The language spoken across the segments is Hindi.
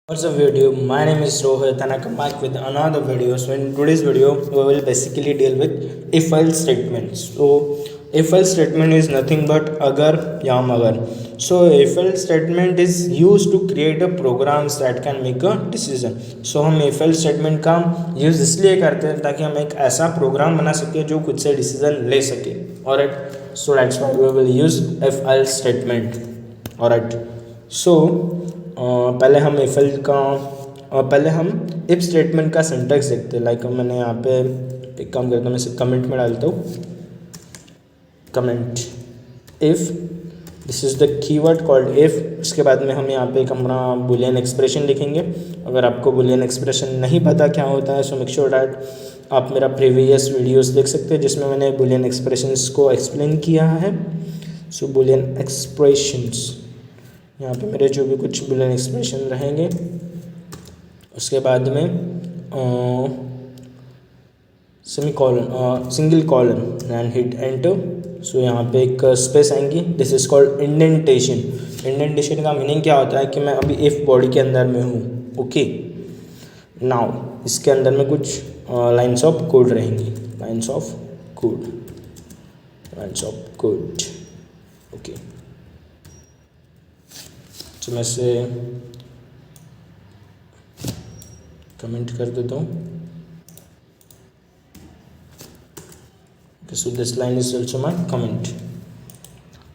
What's up video? My name is Rohit and I come back with another video. So in today's video we will basically deal with if-else statements. So if-else statement is nothing but agar ya magar. So if-else statement is used to create a programs that can make a decision. So हम if-else statement का यूज़ इसलिए करते हैं ताकि हम एक ऐसा प्रोग्राम बना सके जो खुद से डिसीजन ले सके. Alright. So that's why we will use if-else statement. Alright. So पहले हम पहले हम इफ स्टेटमेंट का सिंटैक्स देखते हैं. लाइक मैंने यहाँ पे एक काम करता हूँ, मैं इसे कमेंट में डालता हूँ. Comment if this is the keyword called if. उसके बाद में हम यहाँ पे एक अपना बुलियन एक्सप्रेशन लिखेंगे. अगर आपको बुलियन एक्सप्रेशन नहीं पता क्या होता है सो मेक श्योर डैट आप मेरा प्रीवियस वीडियोस देख सकते हैं जिसमें मैंने बुलियन एक्सप्रेशंस को एक्सप्लेन किया है. सो बुलियन एक्सप्रेशंस यहाँ पे मेरे जो भी कुछ बुलियन एक्सप्रेशन रहेंगे. उसके बाद में single colon and hit enter. So यहाँ पे एक स्पेस आएंगी. This is called indentation. Indentation का मीनिंग क्या होता है कि मैं अभी इफ बॉडी के अंदर में हूँ. ओके नाउ इसके अंदर में कुछ लाइन्स ऑफ कोड रहेंगी. Lines of code. ओके तो मैं इसे कमेंट कर देता हूँ. So this line is also my comment.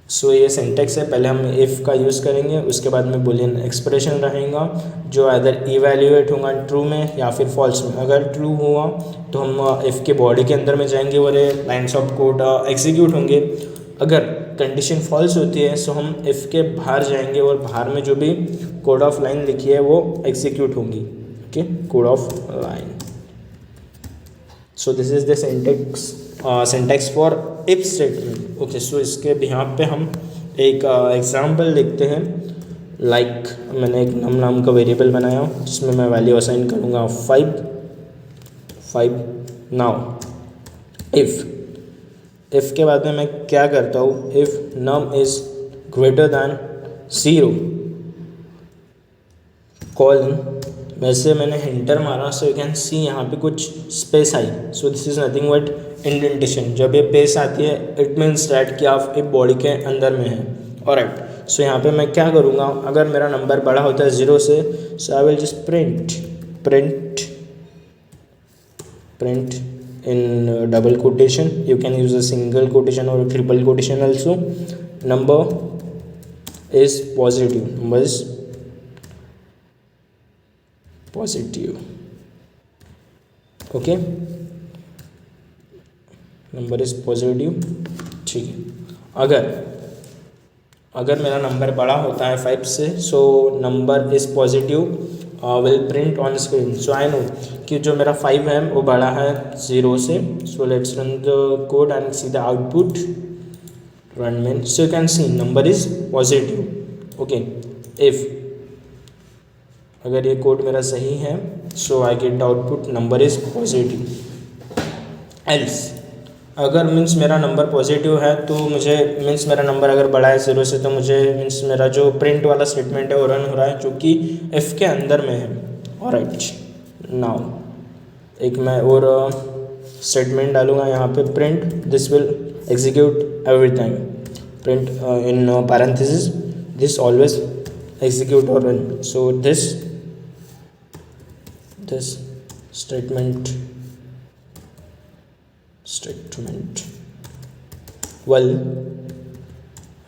So ये सिंटेक्स है. पहले हम इफ़ का यूज़ करेंगे. उसके बाद में बुलियन एक्सप्रेशन रहेगा जो अदर इवेल्युएट होगा ट्रू में या फिर फॉल्स में. अगर ट्रू हुआ तो हम इफ़ के बॉडी के अंदर में जाएंगे और ये लाइन्स ऑफ कोड एग्जीक्यूट होंगे. अगर कंडीशन फॉल्स होती है सो हम इफ़ के बाहर जाएंगे और बाहर में जो भी कोड ऑफ लाइन लिखी है वो एग्जीक्यूट होंगी. Okay code of line. So this is the syntax for if statement. Okay so इसके बिहाफ पे हम एक एग्जांपल देखते हैं. लाइक मैंने एक नम नाम का वेरिएबल बनाया जिसमें मैं वैल्यू असाइन करूँगा 5. नाउ इफ़ के बाद में मैं क्या करता हूँ. If num is greater than 0 colon. वैसे मैंने एंटर मारा सो यू कैन सी यहाँ पे कुछ space I. So this is nothing but indentation. जब ये पेस आती है इट मीन्स डैट कि आप एक बॉडी के अंदर में है. ऑलराइट. सो यहाँ पे मैं क्या करूँगा. अगर मेरा नंबर बड़ा होता है 0 से so I will just print in double quotation. You can use a single quotation or a triple quotation also. Number is positive. Okay, number is positive. ठीक है. अगर मेरा नंबर बड़ा होता है 5 से so number is positive will print on screen. So I know कि जो मेरा 5 है वो बड़ा है 0 से. So let's run the code and see the output. Run main. So you can see number is positive. Okay if अगर ये कोड मेरा सही है so I get the output number is positive. Else अगर मीन्स मेरा नंबर पॉजिटिव है तो मुझे मीन्स मेरा नंबर अगर बड़ा है 0 से तो मुझे मीन्स मेरा जो प्रिंट वाला स्टेटमेंट है वो रन हो रहा है जो कि इफ़ के अंदर में है. ऑलराइट. नाउ एक मैं और स्टेटमेंट डालूँगा यहाँ पे. Print this will execute every time. Print in parenthesis this always execute और run. So this statement will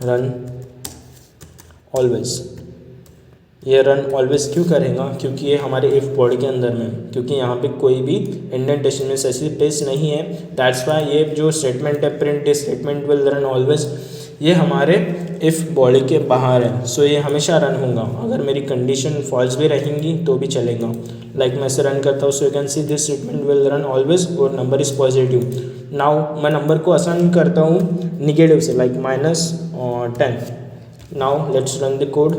run always. ये रन ऑलवेज क्यों करेगा क्योंकि ये हमारे इफ़ बॉडी के अंदर में है. क्योंकि यहाँ पे कोई भी इंडेंटेशन में ऐसी पेस नहीं है. दैट्स वाई ये जो स्टेटमेंट है print this statement will run always ये हमारे इफ़ बॉडी के बाहर है. सो ये हमेशा रन होगा. अगर मेरी कंडीशन फॉल्स भी रहेंगी तो भी चलेगा. लाइक मैं इसे रन करता हूँ. So you can see this statement will run always और नंबर इज़ पॉजिटिव. नाउ मैं नंबर को असाइन करता हूँ निगेटिव से like -10. Now let's run the code.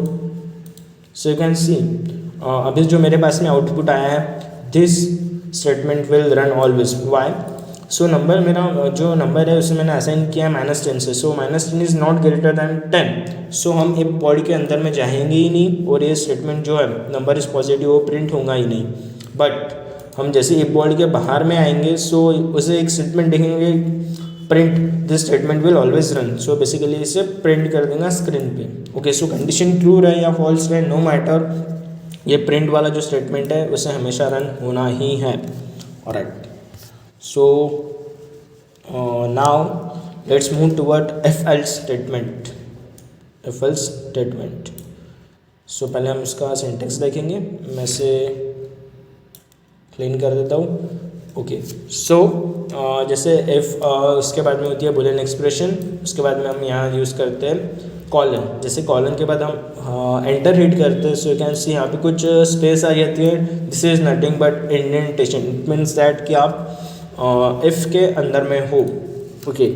So you can see अभी जो मेरे पास में आउटपुट आया है this statement will run always. Why so number मेरा जो नंबर है उसे मैंने असाइन किया है -10 से, सो -10 इज़ नॉट ग्रेटर दैन 10, सो हम इफ बॉडी के अंदर में जाएंगे ही नहीं और ये स्टेटमेंट जो है नंबर इज़ पॉजिटिव वो प्रिंट होगा ही नहीं। बट हम जैसे इफ बॉडी के बाहर में आएंगे सो उसे एक स्टेटमेंट देखेंगे, print this statement will always run, so basically इसे प्रिंट कर देंगे स्क्रीन पे। ओके, सो कंडीशन ट्रू रहे या फॉल्स रहे, नो मैटर, ये प्रिंट वाला जो स्टेटमेंट है उसे हमेशा रन होना ही है। Alright, so now let's move toward if else statement. If else statement, so पहले हम इसका सिंटेक्स देखेंगे, मैं इसे क्लीन कर देता हूँ। ओके, सो जैसे इफ़ उसके बाद में होती है बुलियन एक्सप्रेशन, उसके बाद में हम यहाँ यूज़ करते हैं कॉलन। जैसे कॉलन के बाद हम एंटर हिट करते हैं, सो यू कैन सी यहाँ पे कुछ स्पेस आ जाती है, this is nothing but indentation, it means that कि आप इफ़ के अंदर में हो। Okay,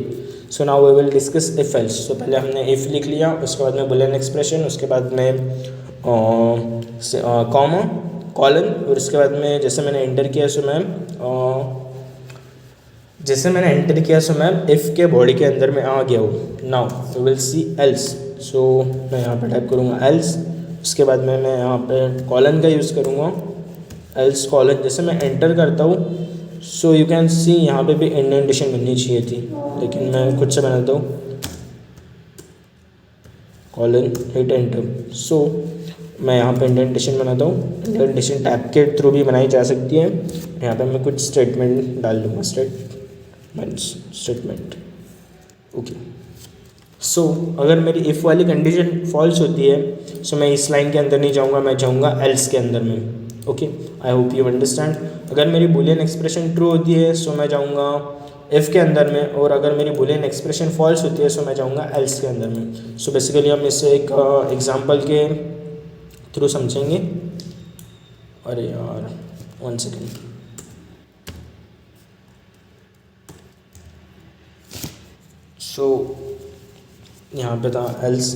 so now we will discuss if else. So पहले हमने इफ़ लिख लिया, उसके बाद में बुलियन एक्सप्रेशन, उसके बाद में कॉमा कॉलन, और उसके बाद में जैसे मैंने एंटर किया सो मैम इफ़ के बॉडी के अंदर में आ गया हूँ। Now we will see else, so मैं यहाँ पे टाइप करूँगा एल्स, उसके बाद में मैं यहाँ पे कॉलन का यूज़ करूँगा, एल्स कॉलन। जैसे मैं एंटर करता हूँ सो यू कैन सी यहाँ पे भी इंडेंटेशन बननी चाहिए थी, लेकिन मैं खुद से बनाता हूँ कॉलन, हिट एंटर। सो मैं यहाँ पे इंडेंटेशन बनाता हूँ, इंडेंटेशन टैब के थ्रू भी बनाई जा सकती है। यहाँ पे मैं कुछ स्टेटमेंट डाल दूँगा, स्टेटमेंट। ओके, सो अगर मेरी इफ़ वाली कंडीशन फॉल्स होती है सो मैं इस लाइन के अंदर नहीं जाऊँगा, मैं जाऊँगा एल्स के अंदर में। Okay, I hope you understand. अगर मेरी बुलियन एक्सप्रेशन ट्रू होती है सो मैं जाऊँगा इफ़ के अंदर में, और अगर मेरी बुलियन एक्सप्रेशन फॉल्स होती है सो मैं जाऊँगा एल्स के अंदर में। सो बेसिकली हम इससे एक एग्जाम्पल के थ्रू समझेंगे। अरे यार 1 सेकेंड, सो यहाँ पे था एल्स,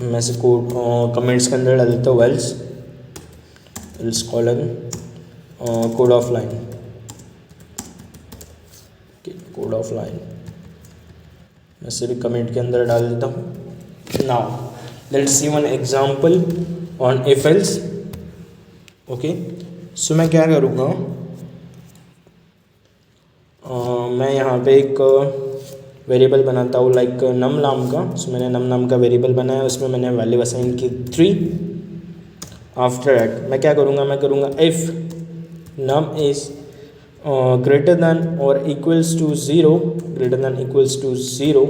मैं से कोड कमेंट्स के अंदर डाल देता हूँ else colon code of line, code of line मैं से भी कमेंट के अंदर डाल देता हूँ। Now let's see one example on if else. Okay, so मैं क्या करूँगा, मैं यहाँ पे एक वेरिएबल बनाता हूँ लाइक नम नाम का। सो मैंने नम नाम का वेरिएबल बनाया, उसमें मैंने वैल्यू असाइन की 3। आफ्टर दैट मैं क्या करूँगा, मैं करूँगा if num is greater than और equals to 0, greater than equals to 0,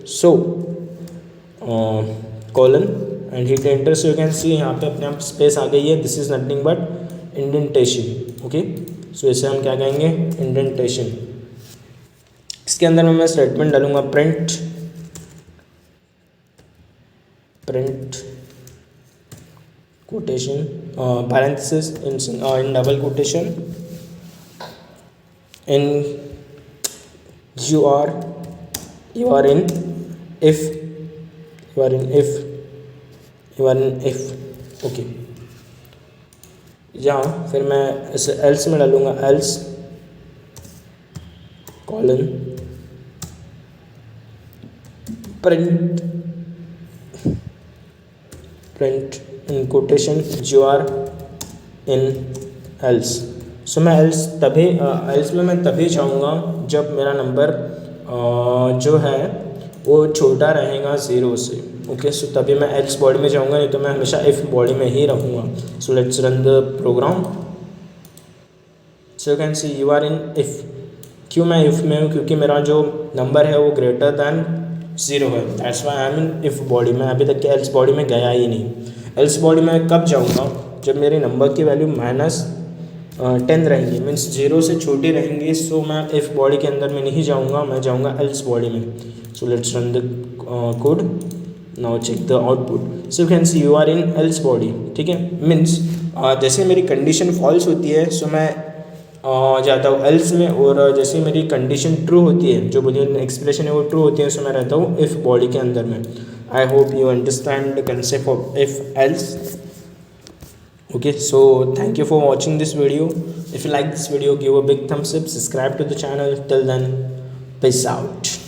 so colon and hit enter. So you can see यहाँ पे अपने आप स्पेस आ गई है, this is nothing but indentation. Okay, so इसे हम क्या कहेंगे, इंडेंटेशन। इसके अंदर में मैं स्टेटमेंट डालूंगा print quotation parenthesis in double quotation in you are in if okay, या फिर मैं इसे एल्स में डालूंगा else colon print in quotation you are in else. So मैं एल्स में मैं तभी जाऊँगा जब मेरा नंबर जो है वो छोटा रहेगा 0 से। ओके, सो तभी मैं एल्स बॉडी में जाऊँगा, नहीं तो मैं हमेशा इफ़ बॉडी में ही रहूँगा। So let's run the program. So you can see you are in if. क्यों मैं इफ़ में हूँ, क्योंकि मेरा जो नंबर है वो ग्रेटर दैन 0 है, that's why I am in if body में। अभी तक के एल्स बॉडी में गया ही नहीं। एल्स बॉडी में कब जाऊँगा, जब मेरे नंबर की वैल्यू -10 रहेंगी, मीन्स 0 से छोटी रहेंगी। सो मैं इफ़ बॉडी के अंदर में नहीं जाऊँगा, मैं जाऊँगा एल्स बॉडी में। So let's run the code, now check the output. So you can see you are in else body. ठीक है, मीन्स जैसे मेरी कंडीशन फॉल्स होती है सो मैं जाता हूँ एल्स में, और जैसे मेरी कंडीशन ट्रू होती है, जो बुलियन एक्सप्रेशन है वो ट्रू होती है, सो मैं रहता हूँ इफ़ बॉडी के अंदर में। I hope you understand the concept of if else. Okay, so thank you for watching this video. If you like this video, give a big thumbs up, subscribe to the channel. Till then, peace out.